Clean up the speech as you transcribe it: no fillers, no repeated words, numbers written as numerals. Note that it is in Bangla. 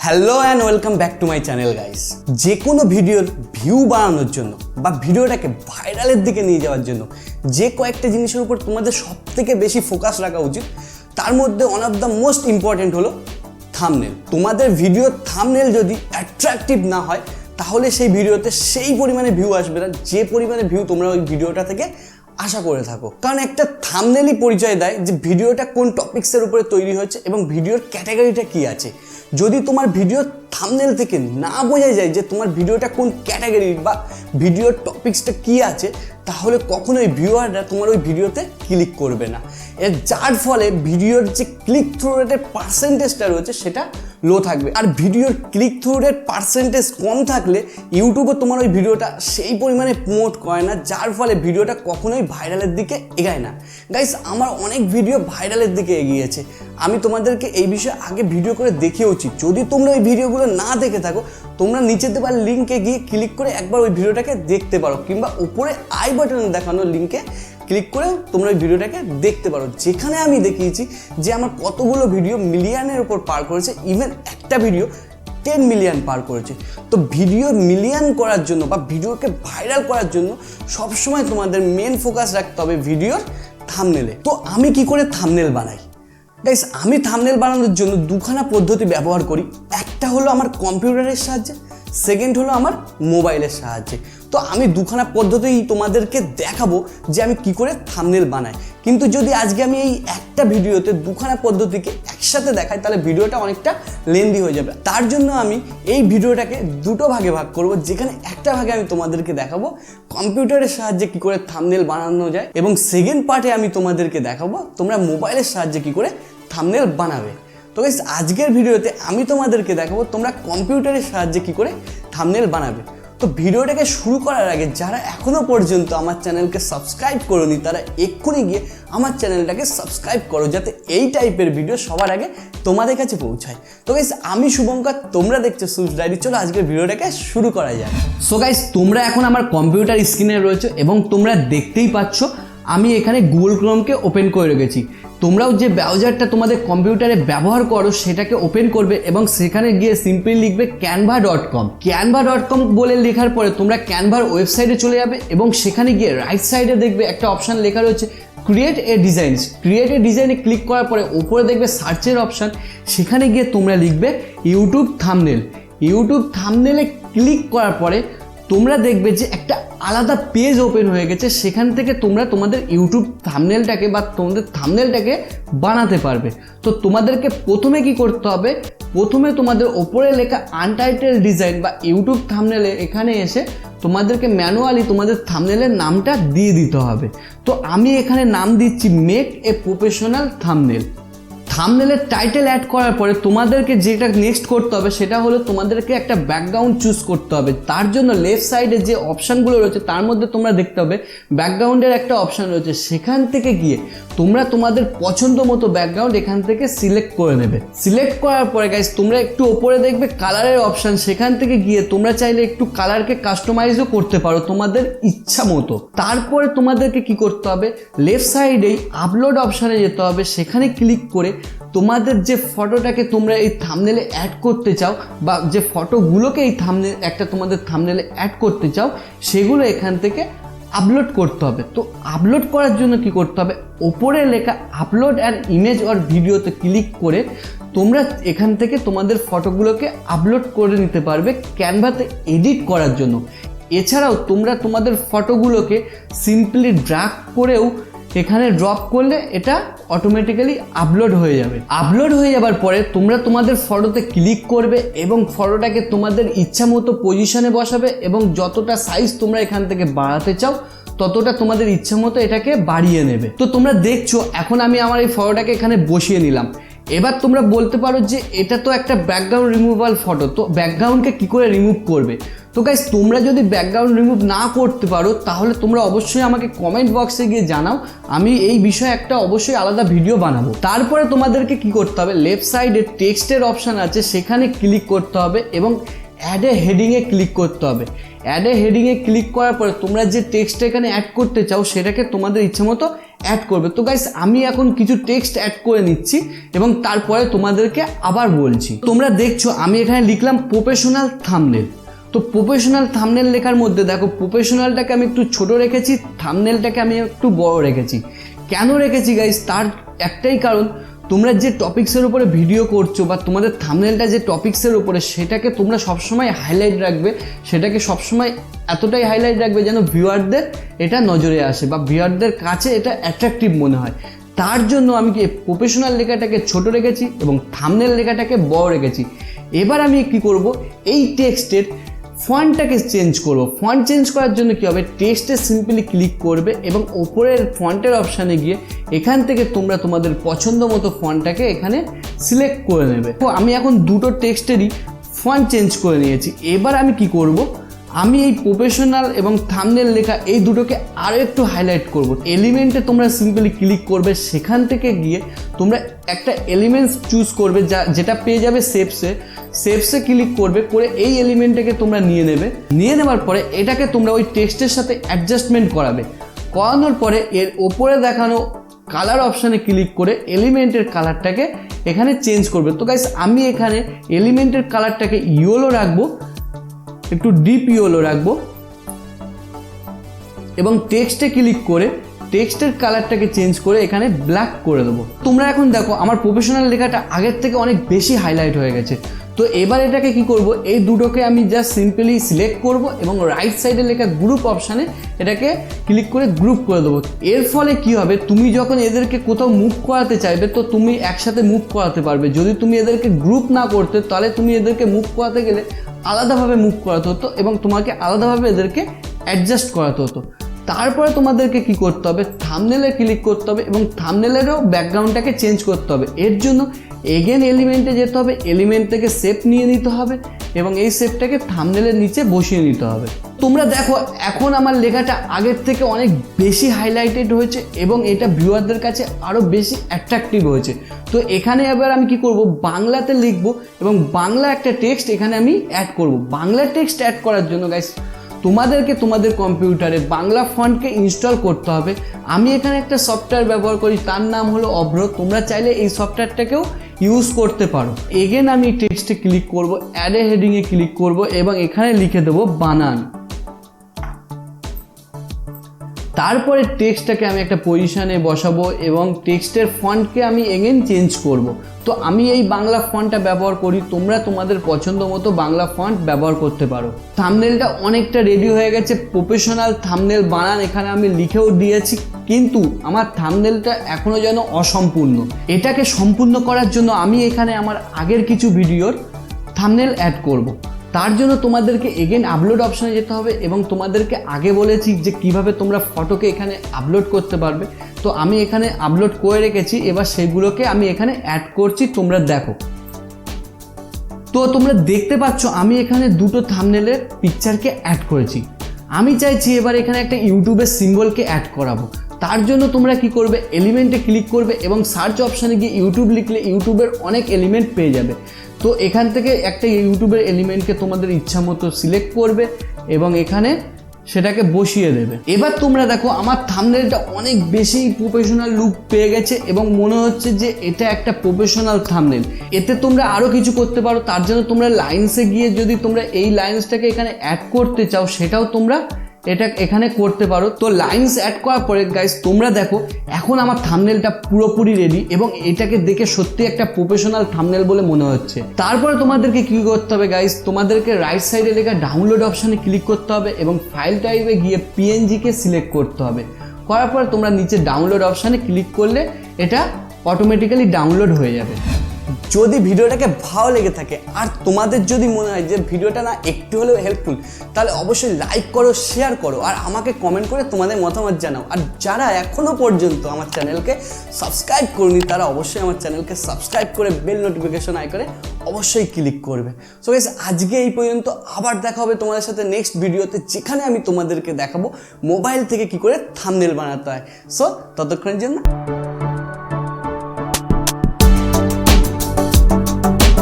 Hello and welcome back to my channel guys. যে কোনো ভিডিওর ভিউ বাড়ানোর জন্য বা ভিডিওটাকে ভাইরালের দিকে নিয়ে যাওয়ার জন্য যে কয়েকটা জিনিসের উপর তোমাদের সব থেকে বেশি ফোকাস রাখা উচিত, তার মধ্যে one of the most important হলো থাম্বনেল। তোমাদের ভিডিওর থাম্বনেল যদি অ্যাট্রাকটিভ না হয় তাহলে সেই ভিডিওতে সেই পরিমাণে ভিউ আসবে না যে পরিমাণে ভিউ তোমরা ওই ভিডিওটা থেকে আশা করে থাকো। কারণ একটা থাম্বনেলই পরিচয় দেয় যে ভিডিওটা কোন টপিক্সের উপরে তৈরি হয়েছে এবং ভিডিওর ক্যাটাগরিটা কী আছে। যদি তোমার ভিডিওর থাম্বনেল থেকে না বোঝা যায় যে তোমার ভিডিওটা কোন ক্যাটাগরির বা ভিডিওর টপিক্সটা কী আছে, তাহলে কখনোই ভিউয়াররা তোমার ওই ভিডিওতে ক্লিক করবে না। যার ফলে ভিডিওর যে ক্লিক থ্রু রেটের পার্সেন্টেজটা রয়েছে সেটা লো থাকবে। আর ভিডিওর ক্লিক থ্রু রেট পার্সেন্টেজ কম থাকলে ইউটিউবও তোমার ওই ভিডিওটা সেই পরিমাণে প্রমোট করে না, যার ফলে ভিডিওটা কখনোই ভাইরালের দিকে এগায় না। গাইস, আমার অনেক ভিডিও ভাইরালের দিকে এগিয়েছে, আমি তোমাদেরকে এই বিষয়ে আগে ভিডিও করে দেখিয়েওছি। যদি তোমরা ওই ভিডিওগুলো না দেখে থাকো, তোমরা নিচে দেওয়া লিঙ্কে গিয়ে ক্লিক করে একবার ওই ভিডিওটাকে দেখতে পারো, কিংবা উপরে আই বাটনে দেখানো লিঙ্কে ক্লিক করে তোমরা ওই ভিডিওটাকে দেখতে পারো, যেখানে আমি দেখিয়েছি যে আমার কতগুলো ভিডিও মিলিয়নের উপর পার করেছে। ইভেন একটা ভিডিও 10 মিলিয়ন পার করেছে। তো ভিডিও মিলিয়ন করার জন্য বা ভিডিওকে ভাইরাল করার জন্য সবসময় তোমাদের মেন ফোকাস রাখতে হবে ভিডিওর থাম্বনেলে। তো আমি কি করে থাম্বনেল বানাই? গাইস, আমি থাম্বনেল বানানোর জন্য দুখানা পদ্ধতি ব্যবহার করি। একটা হলো আমার কম্পিউটারের সাহায্যে, সেকেন্ড হলো আমার মোবাইলের সাহায্যে। তো আমি দুখানা পদ্ধতিই তোমাদেরকে দেখাবো যে আমি কি করে থাম্বনেল বানাই। কিন্তু যদি আজকে আমি এই একটা ভিডিওতে দুখানা পদ্ধতিকে একসাথে দেখাই তাহলে ভিডিওটা অনেকটা লেন্দি হয়ে যাবে। তার জন্য আমি এই ভিডিওটাকে দুটো ভাগে ভাগ করব, যেখানে একটা ভাগে আমি তোমাদেরকে দেখাবো কম্পিউটারের সাহায্যে কি করে থাম্বনেল বানানো যায়, এবং সেকেন্ড পার্টে আমি তোমাদেরকে দেখাবো তোমরা মোবাইলের সাহায্যে কি করে থাম্বনেল বানাবে। তো গাইস, আজকের ভিডিওতে আমি তোমাদেরকে দেখাবো তোমরা কম্পিউটারের সাহায্যে কি করে থাম্বনেল বানাবে। তো ভিডিওটাকে শুরু করার আগে যারা এখনও পর্যন্ত আমার চ্যানেলকে সাবস্ক্রাইব করোনি, তারা এক্ষুনি গিয়ে আমার চ্যানেলটাকে সাবস্ক্রাইব করো, যাতে এই টাইপের ভিডিও সবার আগে তোমাদের কাছে পৌঁছায়। তো গাইস, আমি শুভঙ্কর, তোমরা দেখছো শুভস ডায়েরি। চলো আজকের ভিডিওটাকে শুরু করা যায়। সো গাইস, তোমরা এখন আমার কম্পিউটার স্ক্রিনে রয়েছে এবং তোমরা দেখতেই পাচ্ছ আমি এখানে গুগল ক্রোমকে ওপেন করে রেখেছি। তোমরাও যে ব্রাউজারটা তোমাদের কম্পিউটারে ব্যবহার করো সেটাকে ওপেন করবে এবং সেখানে গিয়ে সিম্পলি লিখবে canva.com। canva.com বলে লেখার পরে তোমরা ক্যানভার ওয়েবসাইটে চলে যাবে এবং সেখানে গিয়ে রাইট সাইডে দেখবে একটা অপশান লেখা রয়েছে create a design. Create a ডিজাইনে ক্লিক করার পরে উপরে দেখবে সার্চের অপশান, সেখানে গিয়ে তোমরা লিখবে ইউটিউব থাম্বনেল। ইউটিউব থাম্বনেলে ক্লিক করার পরে তোমরা দেখবে যে একটা আলাদা পেজ ওপেন হয়ে গেছে। সেখান থেকে তোমরা তোমাদের ইউটিউব থাম্বনেলটাকে বা তোমাদের থাম্বনেলটাকে বানাতে পারবে। তো তোমাদেরকে প্রথমে কি করতে হবে, প্রথমে তোমাদের ওপরে লেখা আনটাইটেল ডিজাইন বা ইউটিউব থাম্বনেলে এখানে এসে তোমাদেরকে ম্যানুয়ালি তোমাদের থাম্বনেলের নামটা দিয়ে দিতে হবে। তো আমি এখানে নাম দিচ্ছি মেক এ প্রফেশনাল থাম্বনেল। থাম্বনেলের টাইটেল অ্যাড করার পরে তোমাদেরকে যেটা নেক্সট করতে হবে সেটা হলো তোমাদেরকে একটা ব্যাকগ্রাউন্ড চুজ করতে হবে। তার জন্য লেফট সাইডে যে অপশানগুলো রয়েছে তার মধ্যে তোমরা দেখতে হবে ব্যাকগ্রাউন্ডের একটা অপশান রয়েছে। সেখান থেকে গিয়ে তোমরা তোমাদের পছন্দ মতো ব্যাকগ্রাউন্ড এখান থেকে সিলেক্ট করে নেবে। সিলেক্ট করার পরে গাইস, তোমরা একটু ওপরে দেখবে কালারের অপশান, সেখান থেকে গিয়ে তোমরা চাইলে একটু কালারকে কাস্টমাইজও করতে পারো তোমাদের ইচ্ছা মতো। তারপরে তোমাদেরকে কি করতে হবে, লেফট সাইডেই আপলোড অপশানে যেতে হবে। সেখানে ক্লিক করে তোমাদের যে ফটোটাকে তোমরা এই থাম্বনেলে অ্যাড করতে চাও বা যে ফটোগুলোকে এই থাম্বনেল একটা তোমাদের থাম্বনেলে অ্যাড করতে চাও সেগুলো এখান থেকে আপলোড করতে হবে। তো আপলোড করার জন্য কি করতে হবে, ওপরে লেখা আপলোড অ্যান ইমেজ অর ভিডিওতে ক্লিক করে তোমরা এখান থেকে তোমাদের ফটোগুলোকে আপলোড করে নিতে পারবে ক্যানভাতে এডিট করার জন্য। এছাড়াও তোমরা তোমাদের ফটোগুলোকে সিম্পলি ড্র্যাগ করেও এখানে ড্রপ করলে এটা অটোমেটিক্যালি আপলোড হয়ে যাবে। আপলোড হয়ে যাবার পরে তোমরা তোমাদের ফটোতে ক্লিক করবে এবং ফটোটাকে তোমাদের ইচ্ছা মতো পজিশনে বসাবে এবং যতটা সাইজ তোমরা এখান থেকে বাড়াতে চাও ততটা তোমাদের ইচ্ছা মতো এটাকে বাড়িয়ে নেবে। তো তোমরা দেখছো এখন আমি আমার এই ফটোটাকে এখানে বসিয়ে নিলাম। এবার তোমরা বলতে পারো যে এটা তো একটা ব্যাকগ্রাউন্ড রিমুভাল ফটো, তো ব্যাকগ্রাউন্ডকে কি করে রিমুভ করবে? তো গাইস, তোমরা যদি ব্যাকগ্রাউন্ড রিমুভ না করতে পারো তাহলে তোমরা অবশ্যই আমাকে কমেন্ট বক্সে গিয়ে জানাও, আমি এই বিষয়ে একটা অবশ্যই আলাদা ভিডিও বানাবো। তারপরে তোমাদেরকে কি করতে হবে, লেফট সাইডে টেক্সটের অপশান আছে, সেখানে ক্লিক করতে হবে এবং অ্যাড এ হেডিংয়ে ক্লিক করতে হবে। অ্যাড এ হেডিংয়ে ক্লিক করার পরে তোমরা যে টেক্সটটা এখানে অ্যাড করতে চাও সেটাকে তোমাদের ইচ্ছে মতো অ্যাড করবে। তো গাইস আমি এখন কিছু টেক্সট অ্যাড করে নিচ্ছি এবং তারপরে তোমাদেরকে আবার বলছি। তোমরা দেখছো আমি এখানে লিখলাম প্রফেশনাল থাম্বনেল। তো প্রফেশনাল থাম্বনেল লেখার মধ্যে দেখো প্রফেশনালটাকে আমি একটু ছোট রেখেছি, থাম্বনেলটাকে আমি একটু বড় রেখেছি। কেন রেখেছি গাইস, তার একটাই কারণ, তোমরা যে টপিক্সের উপরে ভিডিও করছো বা তোমাদের থাম্বনেলটা যে টপিক্সের উপরে, সেটাকে তোমরা সবসময় হাইলাইট রাখবে, সেটাকে সবসময় এতটাই হাইলাইট রাখবে যেন ভিউয়ারদের এটা নজরে আসে বা ভিউয়ারদের কাছে এটা অ্যাট্রাকটিভ মনে হয়। তার জন্য আমি কি প্রফেশনাল লেখাটাকে ছোট রেখেছি এবং থাম্বনেল লেখাটাকে বড় রেখেছি। এবার আমি কি করব, এই টেক্সটের ফন্টটাকে চেঞ্জ করব। ফন্ট চেঞ্জ করার জন্য কি হবে, টেক্সটে সিম্পলি ক্লিক করবে এবং ওপরের ফন্টের অপশানে গিয়ে এখান থেকে তোমরা তোমাদের পছন্দ মতো ফন্টটাকে এখানে সিলেক্ট করে নেবে। তো আমি এখন দুটো টেক্সটেরই ফন্ট চেঞ্জ করে নিয়েছি। এবার আমি কি করব, আমি এই প্রফেশনাল এবং থাম্বনেল লেখা এই দুটোকে আরও একটু হাইলাইট করব। এলিমেন্টে তোমরা সিম্পলি ক্লিক করবে, সেখান থেকে গিয়ে তোমরা একটা এলিমেন্টস চুজ করবে যেটা পেয়ে যাবে শেপসে ক্লিক করবে, করে এই এলিমেন্টটাকে তোমরা নিয়ে নেবার পরে এটাকে তোমরা ওই টেক্সটের সাথে অ্যাডজাস্টমেন্ট করানোর পরে এর ওপরে দেখানো কালার অপশানে ক্লিক করে এলিমেন্টের কালারটাকে এখানে চেঞ্জ করবে। তো গাইস আমি এখানে এলিমেন্টের কালারটাকে ইয়েলো রাখবো, একটু ডিপ ইয়েলো রাখবো এবং টেক্সটে ক্লিক করে টেক্সটের কালারটাকে চেঞ্জ করে এখানে ব্ল্যাক করে দেবো। তোমরা এখন দেখো আমার প্রফেশনাল লেখাটা আগের থেকে অনেক বেশি হাইলাইট হয়ে গেছে। তো এবার এটাকে কি করব, এই দুটোকে আমি জাস্ট সিম্পলি সিলেক্ট করব এবং রাইট সাইডে লেখা গ্রুপ অপশানে এটাকে ক্লিক করে গ্রুপ করে দেবো। এর ফলে কি হবে, তুমি যখন এদেরকে কোথাও মুভ করাতে চাইবে তো তুমি একসাথে মুভ করাতে পারবে। যদি তুমি এদেরকে গ্রুপ না করতে, তাহলে তুমি এদেরকে মুভ করাতে গেলে আলাদাভাবে মুভ করাতে হতো এবং তোমাকে আলাদাভাবে এদেরকে অ্যাডজাস্ট করাতে হতো। তারপরে তোমাদেরকে কি করতে হবে, থাম্বনেলে ক্লিক করতে হবে এবং থাম্বনেলেরও ব্যাকগ্রাউন্ডটাকে চেঞ্জ করতে হবে। এর জন্য এগেন এলিমেন্টে যেতে হবে, এলিমেন্ট থেকে শেপ নিয়ে নিতে হবে এবং এই শেপটাকে থাম্বনেলের নিচে বসিয়ে নিতে হবে। তোমরা দেখো এখন আমার লেখাটা আগের থেকে অনেক বেশি হাইলাইটেড হয়েছে এবং এটা ভিউয়ারদের কাছে আরও বেশি অ্যাট্রাকটিভ হয়েছে। তো এখানে এবার আমি কি করব, বাংলাতে লিখবো এবং বাংলা একটা টেক্সট এখানে আমি অ্যাড করব। বাংলা টেক্সট অ্যাড করার জন্য গাইস তোমাদেরকে তোমাদের কম্পিউটারে বাংলা ফন্টকে ইনস্টল করতে হবে। আমি এখানে একটা সফটওয়্যার ব্যবহার করি, তার নাম হলো অভ্র। তোমরা চাইলে এই সফটওয়্যারটাকেও ইউজ করতে পারো। এগেন আমি টেক্সটে ক্লিক করব, অ্যাড এ হেডিংয়ে ক্লিক করব এবং এখানে লিখে দেবো বানান। তারপরে টেক্সটটাকে আমি একটা পজিশনে বসাবো এবং টেক্সটের ফন্টকে আমি এগেন চেঞ্জ করব। তো আমি এই বাংলা ফন্টটা ব্যবহার করি, তোমরা তোমাদের পছন্দ মতো বাংলা ফন্ট ব্যবহার করতে পারো। থাম্বনেলটা অনেকটা রেডি হয়ে গেছে, প্রফেশনাল থাম্বনেল বানান এখানে আমি লিখেও দিয়েছি, কিন্তু আমার থাম্বনেলটা এখনও যেন অসম্পূর্ণ। এটাকে সম্পূর্ণ করার জন্য আমি এখানে আমার আগের কিছু ভিডিওর থাম্বনেল অ্যাড করব। তার জন্য তোমাদেরকে এগেন আপলোড অপশানে যেতে হবে এবং তোমাদেরকে আগে বলেছি যে কিভাবে তোমরা ফটোকে এখানে আপলোড করতে পারবে। তো আমি এখানে আপলোড করে রেখেছি, এবার সেগুলোকে আমি এখানে অ্যাড করছি, তোমরা দেখো। তো তোমরা দেখতে পাচ্ছ আমি এখানে দুটো থাম্বনেলের পিকচারকে অ্যাড করেছি। আমি চাইছি এবার এখানে একটা ইউটিউবের সিম্বলকে অ্যাড করাবো। তার জন্য তোমরা কি করবে, এলিমেন্টে ক্লিক করবে এবং সার্চ অপশানে গিয়ে ইউটিউব লিখলে ইউটিউবের অনেক এলিমেন্ট পেয়ে যাবে। তো এখান থেকে একটা ইউটিউবের এলিমেন্টকে তোমাদের ইচ্ছা মতো সিলেক্ট করবে এবং এখানে সেটাকে বসিয়ে দেবে। এবার তোমরা দেখো আমার থাম্বনেলটা অনেক বেশি প্রফেশনাল লুক পেয়ে গেছে এবং মনে হচ্ছে যে এটা একটা প্রফেশনাল থাম্বনেল। এতে তোমরা আরও কিছু করতে পারো। তার জন্য তোমরা লাইন্সে গিয়ে যদি তোমরা এই লাইন্সটাকে এখানে অ্যাড করতে চাও, সেটাও তোমরা এটা এখানে করতে পারো। তো লাইন্স অ্যাড করার পরে গাইস তোমরা দেখো এখন আমার থাম্বনেলটা পুরোপুরি রেডি এবং এটাকে দেখে সত্যি একটা প্রফেশনাল থাম্বনেল বলে মনে হচ্ছে। তারপরে তোমাদেরকে কি করতে হবে গাইস, তোমাদেরকে রাইট সাইডে লেখা ডাউনলোড অপশানে ক্লিক করতে হবে এবং ফাইল টাইপে গিয়ে পিএনজিকে সিলেক্ট করতে হবে। করার পরে তোমরা নিচে ডাউনলোড অপশানে ক্লিক করলে এটা অটোমেটিক্যালি ডাউনলোড হয়ে যাবে। যদি ভিডিওটাকে ভালো লেগে থাকে আর তোমাদের যদি মনে হয় যে ভিডিওটা না একটু হলেও হেল্পফুল, তাহলে অবশ্যই লাইক করো, শেয়ার করো আর আমাকে কমেন্ট করে তোমাদের মতামত জানাও। আর যারা এখনও পর্যন্ত আমার চ্যানেলকে সাবস্ক্রাইব করনি, তারা অবশ্যই আমার চ্যানেলকে সাবস্ক্রাইব করে বেল নোটিফিকেশন আইকনে অবশ্যই ক্লিক করবে। সো গাইস আজকে এই পর্যন্ত, আবার দেখা হবে তোমাদের সাথে নেক্সট ভিডিওতে, যেখানে আমি তোমাদেরকে দেখাবো মোবাইল থেকে কি করে থাম্বনেল বানাতে হয়। সো ততক্ষণের জন্য